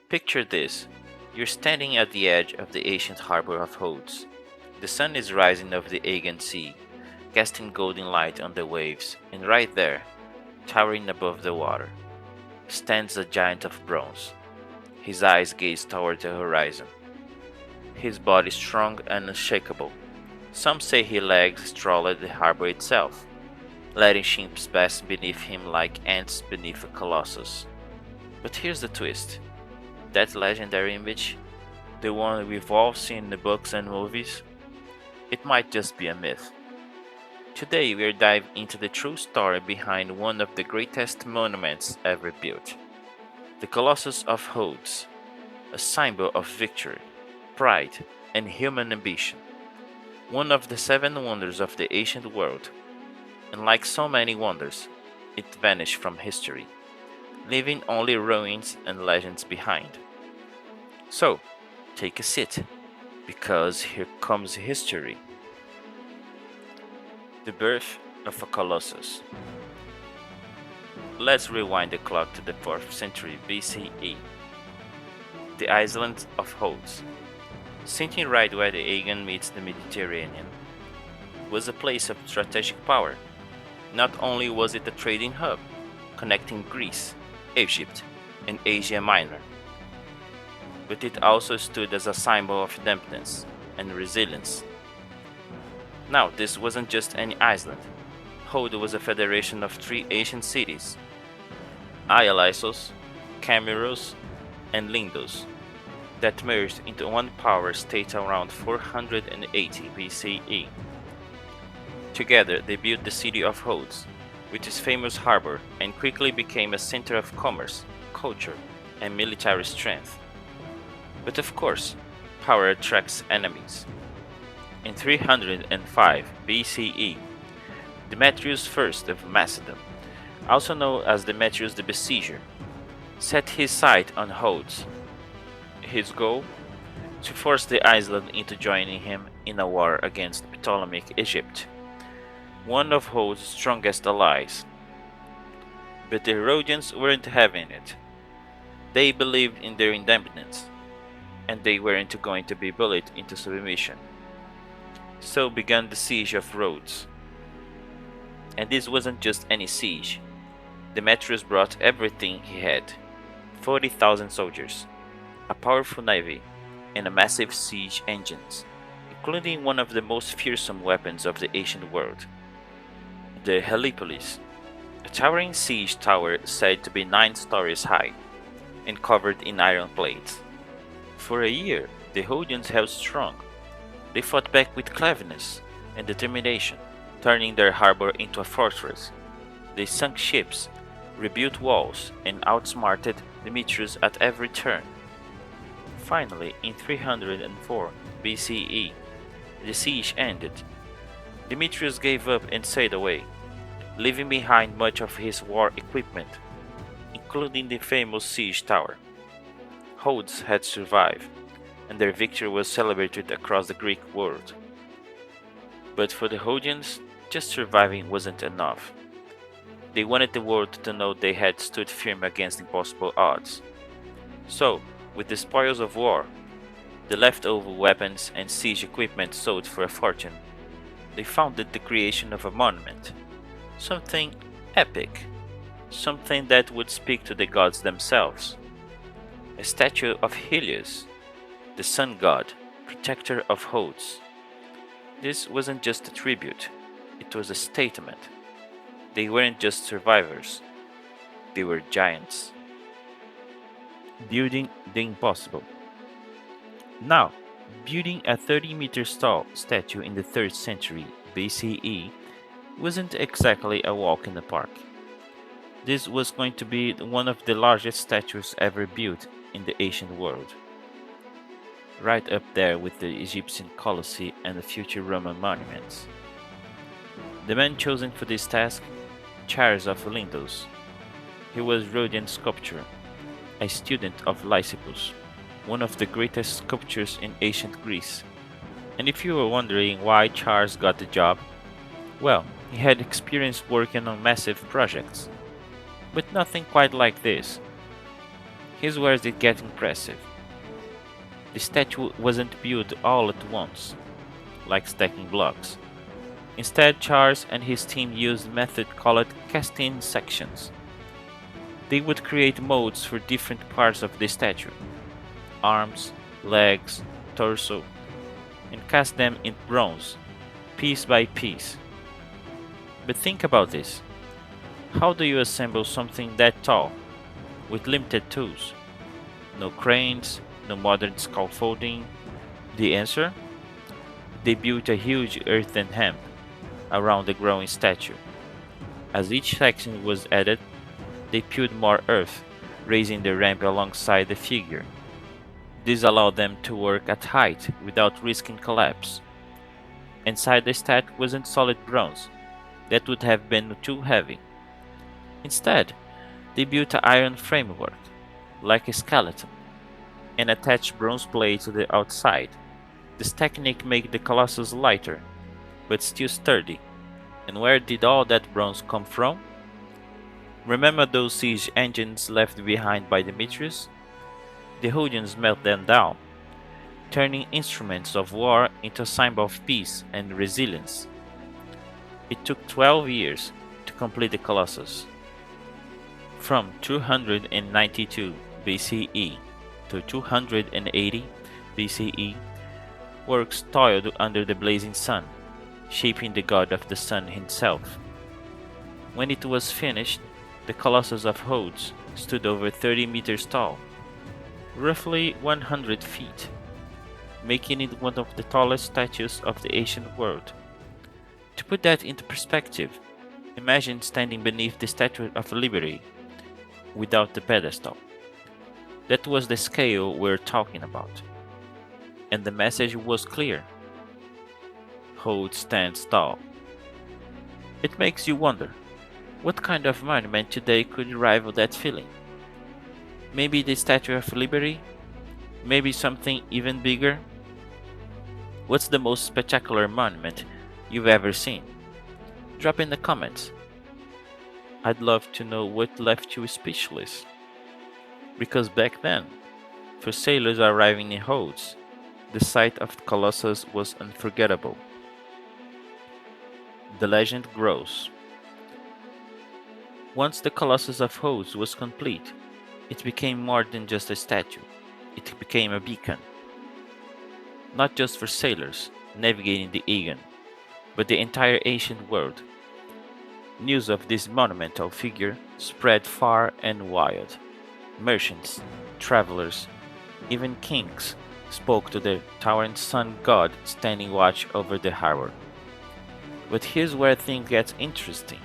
Picture this. You're standing at the edge of the ancient harbor of Rhodes. The sun is rising over the Aegean Sea, casting golden light on the waves, and right there, towering above the water, stands a giant of bronze. His eyes gaze toward the horizon, his body strong and unshakable. Some say he legs strolled the harbor itself, letting ships pass beneath him like ants beneath a colossus. But here's the twist. That legendary image, the one we've all seen in the books and movies, it might just be a myth. Today we'll dive into the true story behind one of the greatest monuments ever built, the Colossus of Rhodes, a symbol of victory, pride, and human ambition. One of the seven wonders of the ancient world, and like so many wonders, it vanished from history, leaving only ruins and legends behind. So, take a seat, because here comes history. The birth of a colossus. Let's rewind the clock to the 4th century BCE. The island of Rhodes, sitting right where the Aegean meets the Mediterranean, was a place of strategic power. Not only was it a trading hub, connecting Greece, Egypt, and Asia Minor, but it also stood as a symbol of independence and resilience. Now, this wasn't just any island. Rhodes was a federation of three ancient cities, Ialissos, Camiros, and Lindos, that merged into one power state around 480 BCE. Together, they built the city of Rhodes, with its famous harbor, and quickly became a center of commerce, culture, and military strength. But of course, power attracts enemies. In 305 BCE, Demetrius I of Macedon, also known as Demetrius the Besieger, set his sight on Rhodes. His goal? To force the island into joining him in a war against Ptolemaic Egypt, one of Rhodes' strongest allies. But the Rhodians weren't having it. They believed in their independence, and they weren't going to be bullied into submission. So began the siege of Rhodes. And this wasn't just any siege. Demetrius brought everything he had: 40,000 soldiers, a powerful navy, and a massive siege engines, including one of the most fearsome weapons of the ancient world, the Helepolis, a towering siege tower said to be 9 stories high and covered in iron plates. For a year, the Rhodians held strong. They fought back with cleverness and determination, turning their harbor into a fortress. They sunk ships, rebuilt walls, and outsmarted Demetrius at every turn. Finally, in 304 BCE, the siege ended. Demetrius gave up and sailed away, leaving behind much of his war equipment, including the famous siege tower. Rhodes had survived, and their victory was celebrated across the Greek world. But for the Rhodians, just surviving wasn't enough. They wanted the world to know they had stood firm against impossible odds. So, with the spoils of war, the leftover weapons and siege equipment sold for a fortune, they founded the creation of a monument. Something epic. Something that would speak to the gods themselves. A statue of Helios, the sun god, protector of Rhodes. This wasn't just a tribute, it was a statement. They weren't just survivors, they were giants. Building the impossible. Now, building a 30-meter tall statue in the 3rd century BCE wasn't exactly a walk in the park. This was going to be one of the largest statues ever built in the ancient world, right up there with the Egyptian Colossi and the future Roman monuments. The man chosen for this task, Charles of Lindos. He was Rhodian sculptor, a student of Lysippus, one of the greatest sculptors in ancient Greece. And if you were wondering why Charles got the job, well, he had experience working on massive projects, but nothing quite like this. Here's where it gets impressive. The statue wasn't built all at once, like stacking blocks. Instead, Charles and his team used a method called casting sections. They would create molds for different parts of the statue: arms, legs, torso, and cast them in bronze, piece by piece. But think about this: how do you assemble something that tall, with limited tools? No cranes, no modern scaffolding. The answer? They built a huge earthen ramp around the growing statue. As each section was added, they peeled more earth, raising the ramp alongside the figure. This allowed them to work at height without risking collapse. Inside the statue wasn't solid bronze, that would have been too heavy. Instead, they built an iron framework, like a skeleton, and attached bronze plates to the outside. This technique made the Colossus lighter, but still sturdy. And where did all that bronze come from? Remember those siege engines left behind by Demetrius? The Rhodians melted them down, turning instruments of war into a symbol of peace and resilience. It took 12 years to complete the Colossus. From 292 BCE to 280 BCE, workers toiled under the blazing sun, shaping the god of the sun himself. When it was finished, the Colossus of Rhodes stood over 30 meters tall, roughly 100 feet, making it one of the tallest statues of the ancient world. To put that into perspective, imagine standing beneath the Statue of Liberty without the pedestal. That was the scale we're talking about. And the message was clear: Rhodes stands tall. It makes you wonder, what kind of monument today could rival that feeling? Maybe the Statue of Liberty? Maybe something even bigger? What's the most spectacular monument you've ever seen? Drop in the comments. I'd love to know what left you speechless. Because back then, for sailors arriving in Rhodes, the sight of the Colossus was unforgettable. The legend grows. Once the Colossus of Rhodes was complete, it became more than just a statue. It became a beacon. Not just for sailors navigating the Aegean, but the entire ancient world. News of this monumental figure spread far and wide. Merchants, travelers, even kings spoke to the towering sun god standing watch over the harbor. But here's where things get interesting.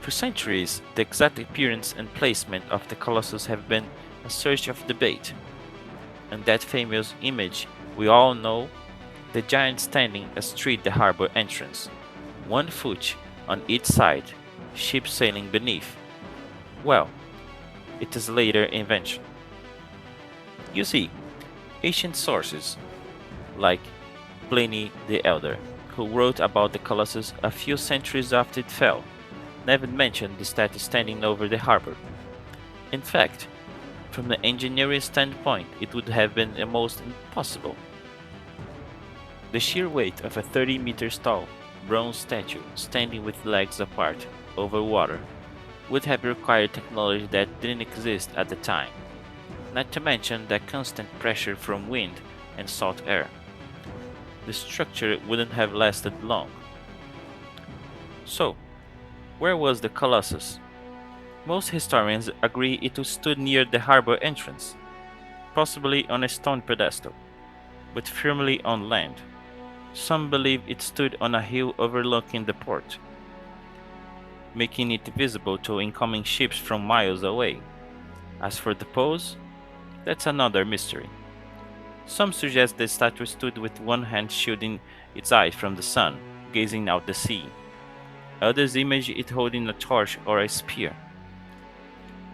For centuries, the exact appearance and placement of the Colossus have been a source of debate. And that famous image we all know, the giant standing astride the harbor entrance, 1 foot on each side, ships sailing beneath. Well, it is a later invention. You see, ancient sources, like Pliny the Elder, who wrote about the Colossus a few centuries after it fell, never mentioned the statue standing over the harbor. In fact, from the engineering standpoint, it would have been almost impossible. The sheer weight of a 30 meters tall bronze statue standing with legs apart over water would have required technology that didn't exist at the time, not to mention the constant pressure from wind and salt air. The structure wouldn't have lasted long. So, where was the Colossus? Most historians agree it stood near the harbor entrance, possibly on a stone pedestal, but firmly on land. Some believe it stood on a hill overlooking the port, making it visible to incoming ships from miles away. As for the pose, that's another mystery. Some suggest the statue stood with one hand shielding its eyes from the sun, gazing out the sea. Others image it holding a torch or a spear.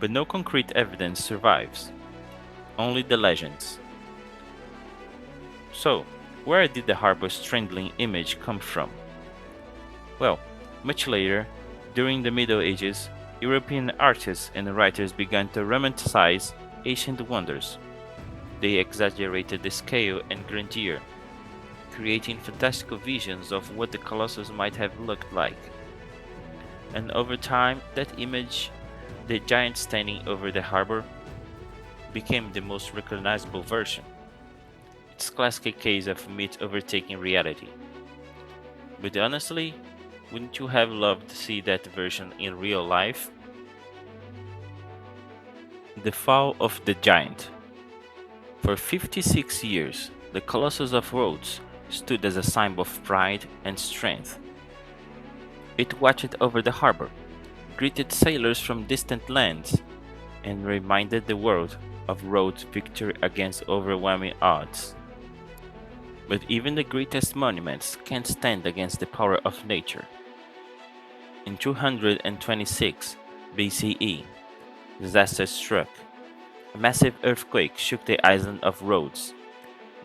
But no concrete evidence survives, only the legends. So, where did the harbor strangling image come from? Well, much later, during the Middle Ages, European artists and writers began to romanticize ancient wonders. They exaggerated the scale and grandeur, creating fantastical visions of what the Colossus might have looked like. And over time, that image, the giant standing over the harbor, became the most recognizable version. It's a classic case of myth overtaking reality. But honestly, wouldn't you have loved to see that version in real life? The Fall of the Giant. For 56 years, the Colossus of Rhodes stood as a symbol of pride and strength. It watched over the harbor, greeted sailors from distant lands, and reminded the world of Rhodes' victory against overwhelming odds. But even the greatest monuments can't stand against the power of nature. In 226 BCE, disaster struck. A massive earthquake shook the island of Rhodes.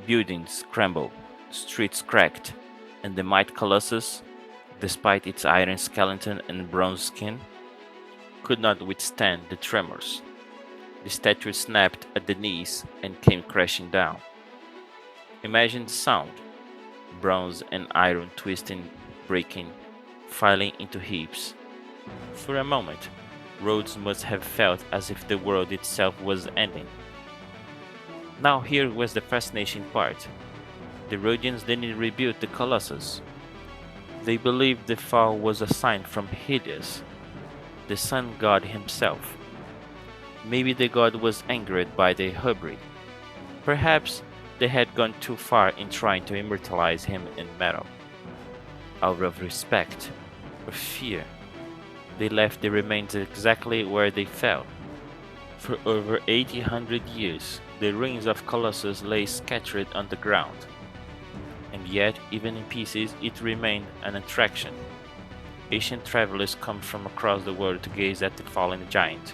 Buildings crumbled, streets cracked, and the mighty Colossus, despite its iron skeleton and bronze skin, could not withstand the tremors. The statue snapped at the knees and came crashing down. Imagine the sound: bronze and iron twisting, breaking, falling into heaps. For a moment, Rhodes must have felt as if the world itself was ending. Now here was the fascinating part. The Rhodians didn't rebuild the Colossus. They believed the fall was a sign from Helios, the sun god himself. Maybe the god was angered by their hubris. Perhaps they had gone too far in trying to immortalize him in metal. Out of respect or fear, they left the remains exactly where they fell. For over 800 years, the ruins of Colossus lay scattered on the ground. And yet, even in pieces, it remained an attraction. Ancient travelers come from across the world to gaze at the fallen giant.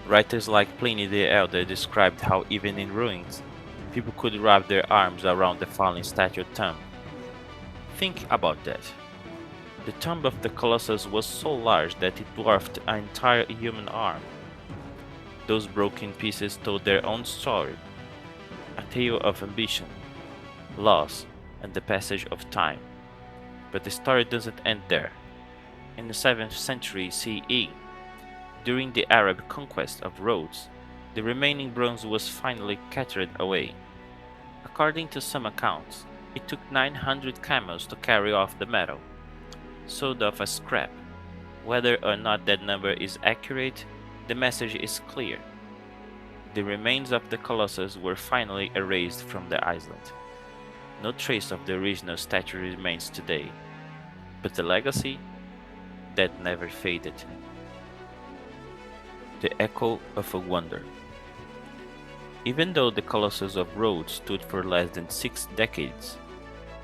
Writers like Pliny the Elder described how even in ruins, people could wrap their arms around the fallen statue tomb. Think about that. The tomb of the Colossus was so large that it dwarfed an entire human arm. Those broken pieces told their own story, a tale of ambition, loss, and the passage of time. But the story doesn't end there. In the 7th century CE, during the Arab conquest of Rhodes, the remaining bronze was finally carted away. According to some accounts, it took 900 camels to carry off the metal, sold off as scrap. Whether or not that number is accurate, the message is clear. The remains of the Colossus were finally erased from the island. No trace of the original statue remains today, but the legacy that never faded. The Echo of a Wonder. Even though the Colossus of Rhodes stood for less than 6 decades,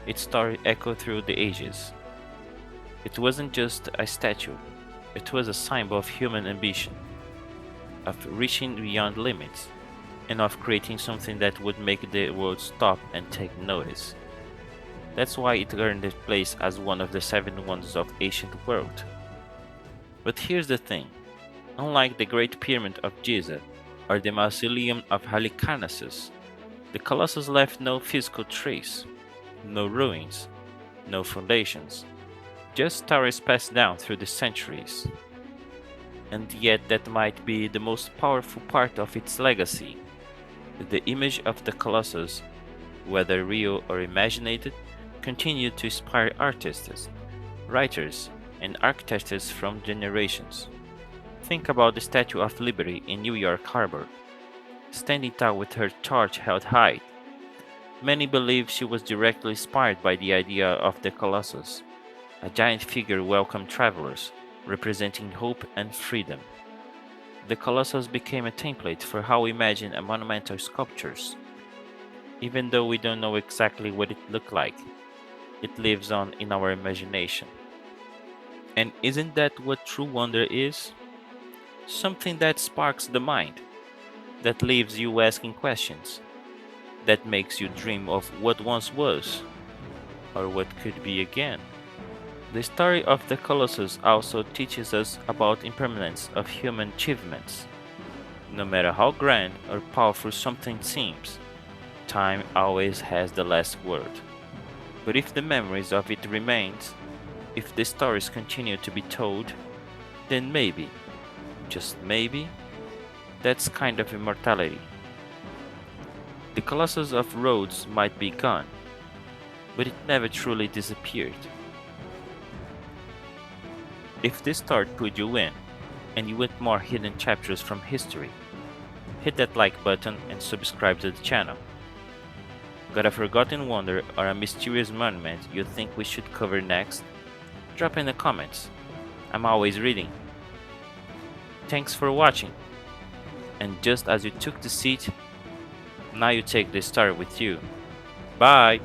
its story echoed through the ages. It wasn't just a statue, it was a symbol of human ambition, of reaching beyond limits, and of creating something that would make the world stop and take notice. That's why it earned its place as one of the 7 wonders of ancient world. But here's the thing. Unlike the Great Pyramid of Giza or the Mausoleum of Halicarnassus, the Colossus left no physical trace, no ruins, no foundations, just stories passed down through the centuries. And yet that might be the most powerful part of its legacy. The image of the Colossus, whether real or imagined, continued to inspire artists, writers, and architects from generations. Think about the Statue of Liberty in New York Harbor, standing tall with her torch held high. Many believe she was directly inspired by the idea of the Colossus, a giant figure welcoming travelers, representing hope and freedom. The Colossus became a template for how we imagine a monumental sculptures. Even though we don't know exactly what it looked like, it lives on in our imagination. And isn't that what true wonder is? Something that sparks the mind, that leaves you asking questions, that makes you dream of what once was, or what could be again. The story of the Colossus also teaches us about impermanence of human achievements. No matter how grand or powerful something seems, time always has the last word. But if the memories of it remains, if the stories continue to be told, then maybe, just maybe, that's kind of immortality. The Colossus of Rhodes might be gone, but it never truly disappeared. If this start pulled you in, and you want more hidden chapters from history, hit that like button and subscribe to the channel. Got a forgotten wonder or a mysterious monument you think we should cover next? Drop in the comments. I'm always reading. Thanks for watching. And just as you took the seat, now you take the story with you. Bye!